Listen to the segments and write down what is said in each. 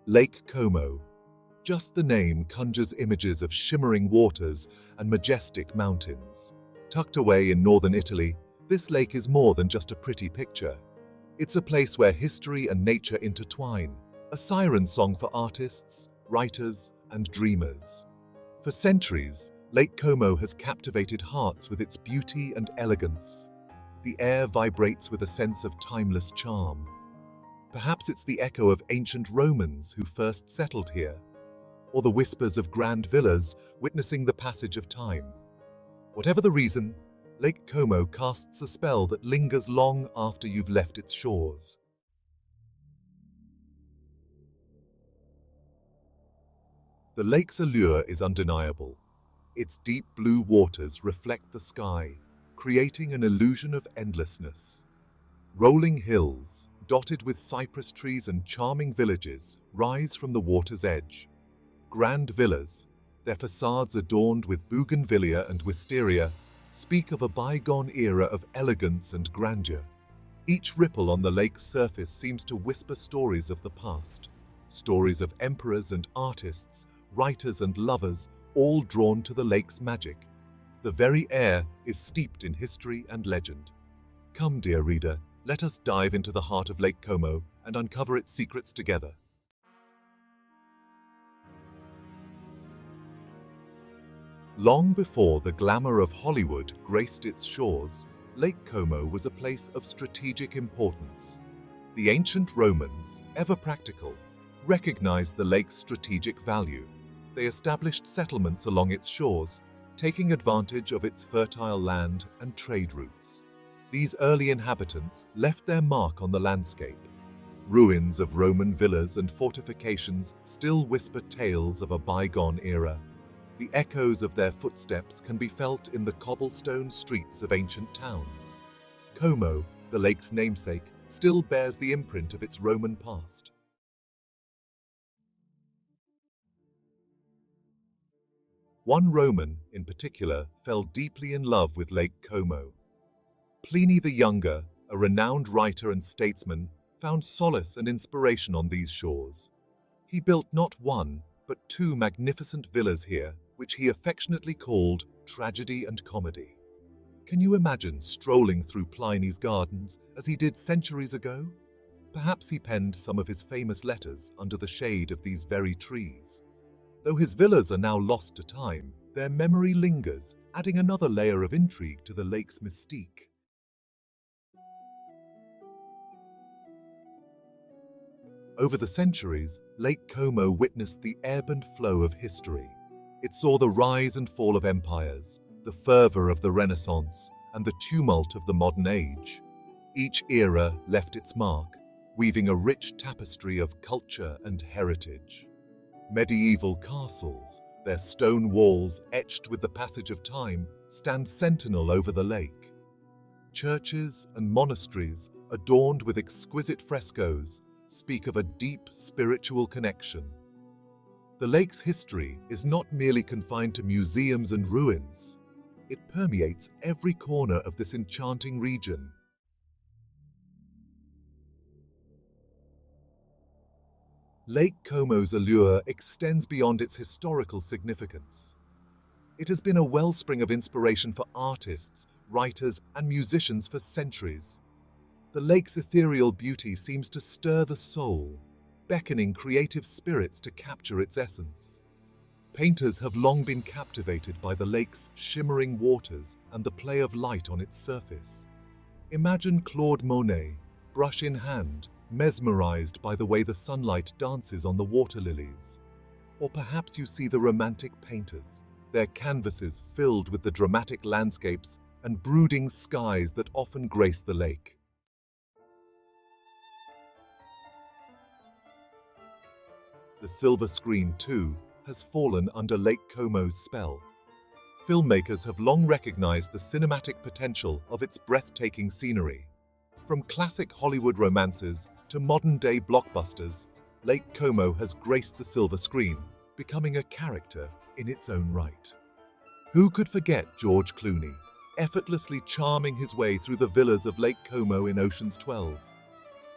Lake Como. Just the name conjures images of shimmering waters and majestic mountains. Tucked away in northern Italy, this lake is more than just a pretty picture. It's a place where history and nature intertwine, a siren song for artists, writers, and dreamers. For centuries, Lake Como has captivated hearts with its beauty and elegance. The air vibrates with a sense of timeless charm. Perhaps it's the echo of ancient Romans who first settled here, or the whispers of grand villas witnessing the passage of time. Whatever the reason, Lake Como casts a spell that lingers long after you've left its shores. The lake's allure is undeniable. Its deep blue waters reflect the sky, creating an illusion of endlessness. Rolling hills, dotted with cypress trees and charming villages, rise from the water's edge. Grand villas, their facades adorned with bougainvillea and wisteria, speak of a bygone era of elegance and grandeur. Each ripple on the lake's surface seems to whisper stories of the past, stories of emperors and artists, writers and lovers, all drawn to the lake's magic. The very air is steeped in history and legend. Come, dear reader, let us dive into the heart of Lake Como and uncover its secrets together. Long before the glamour of Hollywood graced its shores, Lake Como was a place of strategic importance. The ancient Romans, ever practical, recognized the lake's strategic value. They established settlements along its shores, taking advantage of its fertile land and trade routes. These early inhabitants left their mark on the landscape. Ruins of Roman villas and fortifications still whisper tales of a bygone era. The echoes of their footsteps can be felt in the cobblestone streets of ancient towns. Como, the lake's namesake, still bears the imprint of its Roman past. One Roman, in particular, fell deeply in love with Lake Como. Pliny the Younger, a renowned writer and statesman, found solace and inspiration on these shores. He built not one, but two magnificent villas here, which he affectionately called tragedy and comedy. Can you imagine strolling through Pliny's gardens as he did centuries ago? Perhaps he penned some of his famous letters under the shade of these very trees. Though his villas are now lost to time, their memory lingers, adding another layer of intrigue to the lake's mystique. Over the centuries, Lake Como witnessed the ebb and flow of history. It saw the rise and fall of empires, the fervor of the Renaissance, and the tumult of the modern age. Each era left its mark, weaving a rich tapestry of culture and heritage. Medieval castles, their stone walls etched with the passage of time, stand sentinel over the lake. Churches and monasteries, adorned with exquisite frescoes, speak of a deep spiritual connection. The lake's history is not merely confined to museums and ruins. It permeates every corner of this enchanting region. Lake Como's allure extends beyond its historical significance. It has been a wellspring of inspiration for artists, writers, and musicians for centuries. The lake's ethereal beauty seems to stir the soul, beckoning creative spirits to capture its essence. Painters have long been captivated by the lake's shimmering waters and the play of light on its surface. Imagine Claude Monet, brush in hand, mesmerized by the way the sunlight dances on the water lilies. Or perhaps you see the romantic painters, their canvases filled with the dramatic landscapes and brooding skies that often grace the lake. The silver screen, too, has fallen under Lake Como's spell. Filmmakers have long recognized the cinematic potential of its breathtaking scenery. From classic Hollywood romances to modern-day blockbusters, Lake Como has graced the silver screen, becoming a character in its own right. Who could forget George Clooney, effortlessly charming his way through the villas of Lake Como in Ocean's 12?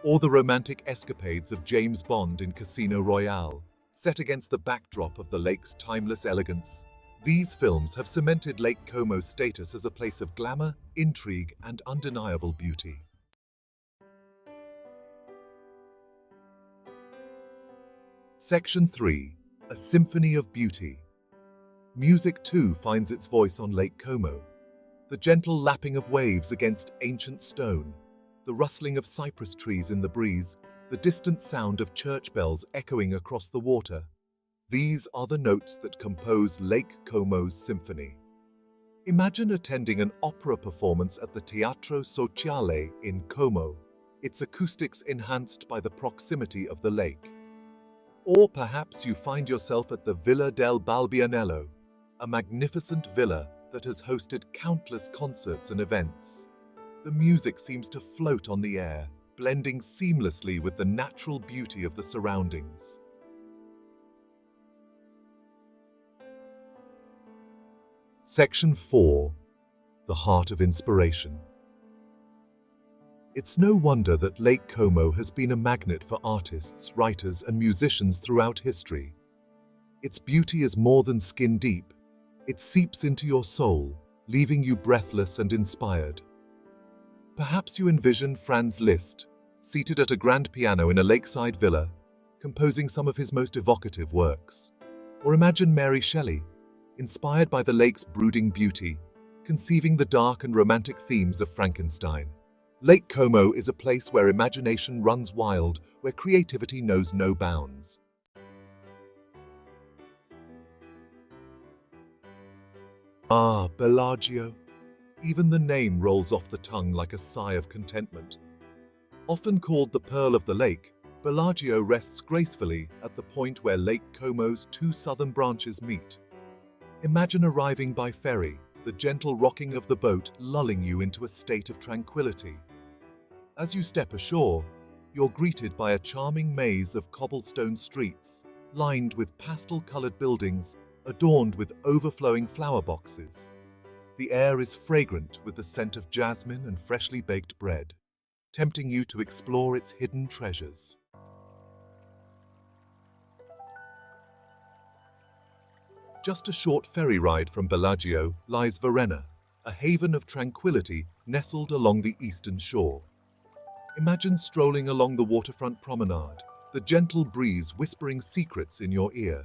or the romantic escapades of James Bond in Casino Royale, set against the backdrop of the lake's timeless elegance. These films have cemented Lake Como's status as a place of glamour, intrigue, and undeniable beauty. Section 3. A Symphony of Beauty. Music too finds its voice on Lake Como. The gentle lapping of waves against ancient stone, the rustling of cypress trees in the breeze, the distant sound of church bells echoing across the water. These are the notes that compose Lake Como's symphony. Imagine attending an opera performance at the Teatro Sociale in Como, its acoustics enhanced by the proximity of the lake. Or perhaps you find yourself at the Villa del Balbianello, a magnificent villa that has hosted countless concerts and events. The music seems to float on the air, blending seamlessly with the natural beauty of the surroundings. Section 4. The Heart of Inspiration. It's no wonder that Lake Como has been a magnet for artists, writers, and musicians throughout history. Its beauty is more than skin deep. It seeps into your soul, leaving you breathless and inspired. Perhaps you envision Franz Liszt, seated at a grand piano in a lakeside villa, composing some of his most evocative works. Or imagine Mary Shelley, inspired by the lake's brooding beauty, conceiving the dark and romantic themes of Frankenstein. Lake Como is a place where imagination runs wild, where creativity knows no bounds. Ah, Bellagio. Even the name rolls off the tongue like a sigh of contentment. Often called the Pearl of the Lake, Bellagio rests gracefully at the point where Lake Como's two southern branches meet. Imagine arriving by ferry, the gentle rocking of the boat lulling you into a state of tranquility. As you step ashore, you're greeted by a charming maze of cobblestone streets, lined with pastel-colored buildings, adorned with overflowing flower boxes. The air is fragrant with the scent of jasmine and freshly baked bread, tempting you to explore its hidden treasures. Just a short ferry ride from Bellagio lies Varenna, a haven of tranquility nestled along the eastern shore. Imagine strolling along the waterfront promenade, the gentle breeze whispering secrets in your ear.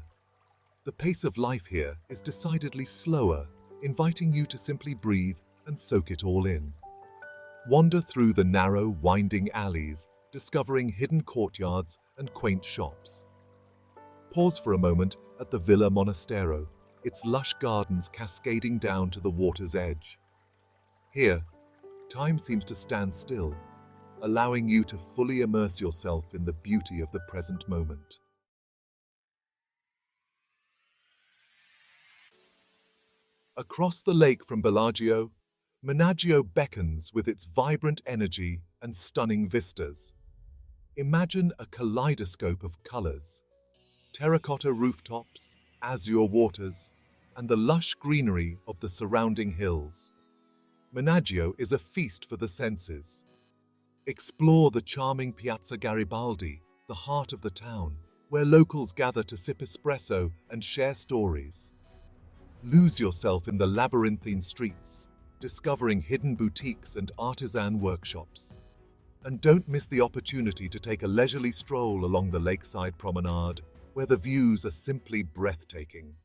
The pace of life here is decidedly slower, inviting you to simply breathe and soak it all in. Wander through the narrow, winding alleys, discovering hidden courtyards and quaint shops. Pause for a moment at the Villa Monastero, its lush gardens cascading down to the water's edge. Here, time seems to stand still, allowing you to fully immerse yourself in the beauty of the present moment. Across the lake from Bellagio, Menaggio beckons with its vibrant energy and stunning vistas. Imagine a kaleidoscope of colors: terracotta rooftops, azure waters, and the lush greenery of the surrounding hills. Menaggio is a feast for the senses. Explore the charming Piazza Garibaldi, the heart of the town, where locals gather to sip espresso and share stories. Lose yourself in the labyrinthine streets, discovering hidden boutiques and artisan workshops. And don't miss the opportunity to take a leisurely stroll along the lakeside promenade, where the views are simply breathtaking.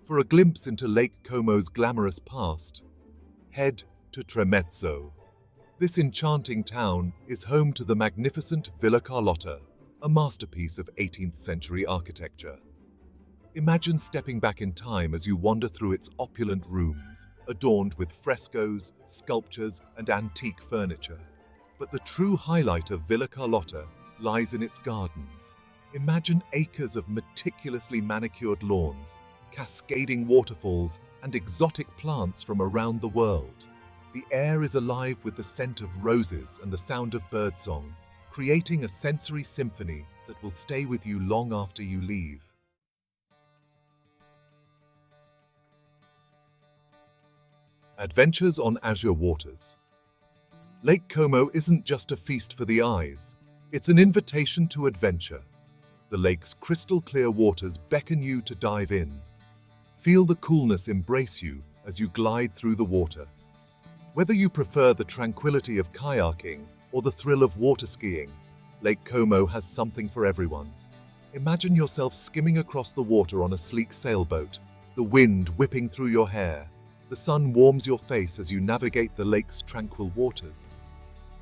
For a glimpse into Lake Como's glamorous past, head to Tremezzo. This enchanting town is home to the magnificent Villa Carlotta, a masterpiece of 18th century architecture. Imagine stepping back in time as you wander through its opulent rooms, adorned with frescoes, sculptures, and antique furniture. But the true highlight of Villa Carlotta lies in its gardens. Imagine acres of meticulously manicured lawns, cascading waterfalls, and exotic plants from around the world. The air is alive with the scent of roses and the sound of birdsong, creating a sensory symphony that will stay with you long after you leave. Adventures on Azure waters. Lake Como isn't just a feast for the eyes, it's an invitation to adventure. The lake's crystal-clear waters beckon you to dive in. Feel the coolness embrace you as you glide through the water. Whether you prefer the tranquility of kayaking or the thrill of water skiing, Lake Como has something for everyone. Imagine yourself skimming across the water on a sleek sailboat, the wind whipping through your hair. The sun warms your face as you navigate the lake's tranquil waters.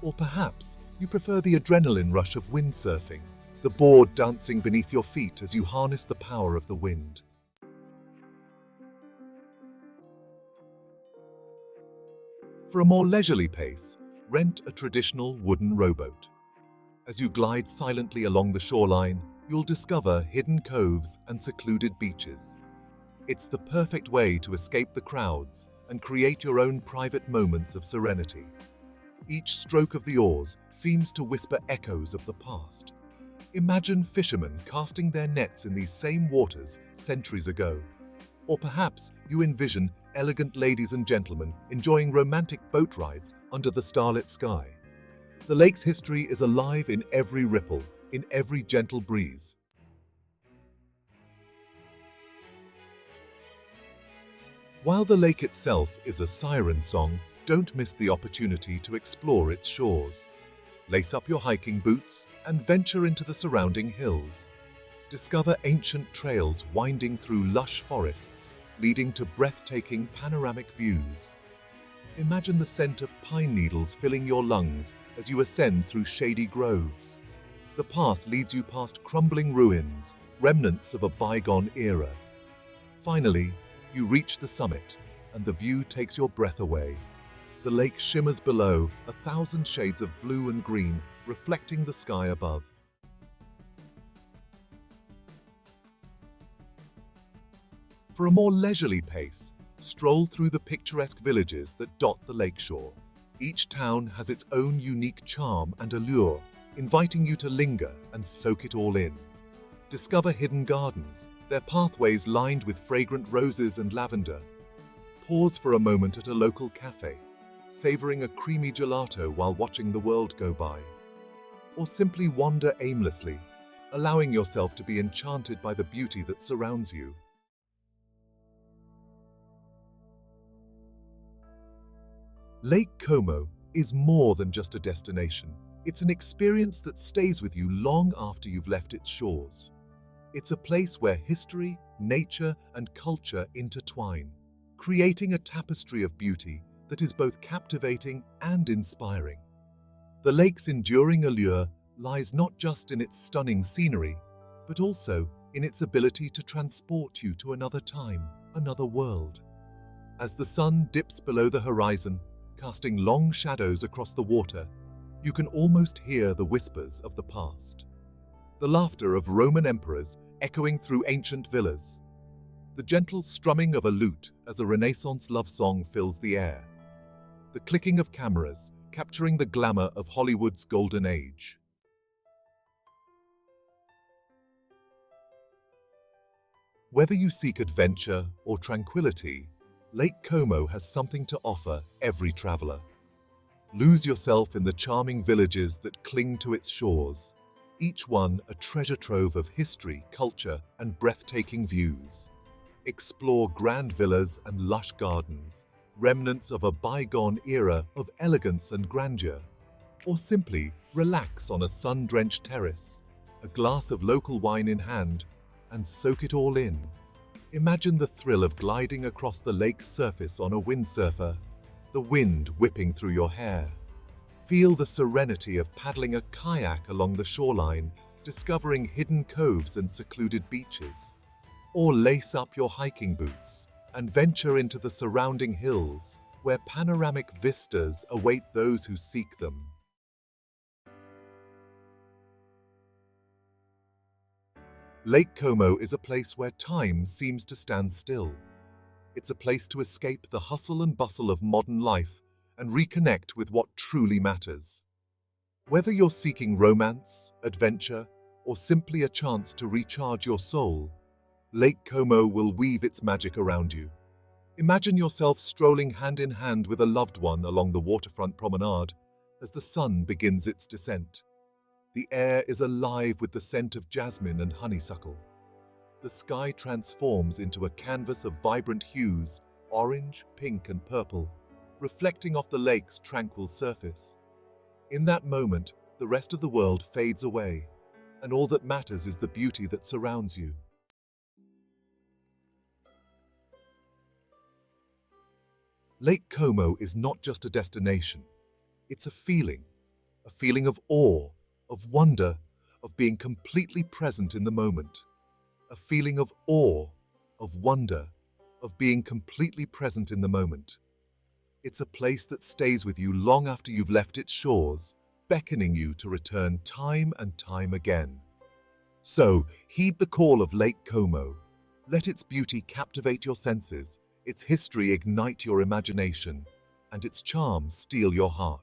Or perhaps you prefer the adrenaline rush of windsurfing, the board dancing beneath your feet as you harness the power of the wind. For a more leisurely pace, rent a traditional wooden rowboat. As you glide silently along the shoreline, you'll discover hidden coves and secluded beaches. It's the perfect way to escape the crowds and create your own private moments of serenity. Each stroke of the oars seems to whisper echoes of the past. Imagine fishermen casting their nets in these same waters centuries ago. Or perhaps you envision elegant ladies and gentlemen enjoying romantic boat rides under the starlit sky. The lake's history is alive in every ripple, in every gentle breeze. While the lake itself is a siren song, don't miss the opportunity to explore its shores. Lace up your hiking boots and venture into the surrounding hills. Discover ancient trails winding through lush forests, leading to breathtaking panoramic views. Imagine the scent of pine needles filling your lungs as you ascend through shady groves. The path leads you past crumbling ruins, remnants of a bygone era. Finally, you reach the summit, and the view takes your breath away. The lake shimmers below, 1,000 shades of blue and green, reflecting the sky above. For a more leisurely pace, stroll through the picturesque villages that dot the lakeshore. Each town has its own unique charm and allure, inviting you to linger and soak it all in. Discover hidden gardens, their pathways lined with fragrant roses and lavender. Pause for a moment at a local cafe, savoring a creamy gelato while watching the world go by. Or simply wander aimlessly, allowing yourself to be enchanted by the beauty that surrounds you. Lake Como is more than just a destination. It's an experience that stays with you long after you've left its shores. It's a place where history, nature, and culture intertwine, creating a tapestry of beauty that is both captivating and inspiring. The lake's enduring allure lies not just in its stunning scenery, but also in its ability to transport you to another time, another world. As the sun dips below the horizon, casting long shadows across the water, you can almost hear the whispers of the past. The laughter of Roman emperors echoing through ancient villas. The gentle strumming of a lute as a Renaissance love song fills the air. The clicking of cameras capturing the glamour of Hollywood's golden age. Whether you seek adventure or tranquility, Lake Como has something to offer every traveler. Lose yourself in the charming villages that cling to its shores, each one a treasure trove of history, culture, and breathtaking views. Explore grand villas and lush gardens, remnants of a bygone era of elegance and grandeur. Or simply relax on a sun-drenched terrace, a glass of local wine in hand, and soak it all in. Imagine the thrill of gliding across the lake's surface on a windsurfer, the wind whipping through your hair. Feel the serenity of paddling a kayak along the shoreline, discovering hidden coves and secluded beaches. Or lace up your hiking boots and venture into the surrounding hills, where panoramic vistas await those who seek them. Lake Como is a place where time seems to stand still. It's a place to escape the hustle and bustle of modern life and reconnect with what truly matters. Whether you're seeking romance, adventure, or simply a chance to recharge your soul, Lake Como will weave its magic around you. Imagine yourself strolling hand in hand with a loved one along the waterfront promenade as the sun begins its descent. The air is alive with the scent of jasmine and honeysuckle. The sky transforms into a canvas of vibrant hues, orange, pink, and purple, reflecting off the lake's tranquil surface. In that moment, the rest of the world fades away, and all that matters is the beauty that surrounds you. Lake Como is not just a destination. It's a feeling of awe, of wonder, of being completely present in the moment. A feeling of awe, of wonder, of being completely present in the moment. It's a place that stays with you long after you've left its shores, beckoning you to return time and time again. So, heed the call of Lake Como. Let its beauty captivate your senses, its history ignite your imagination, and its charm steal your heart.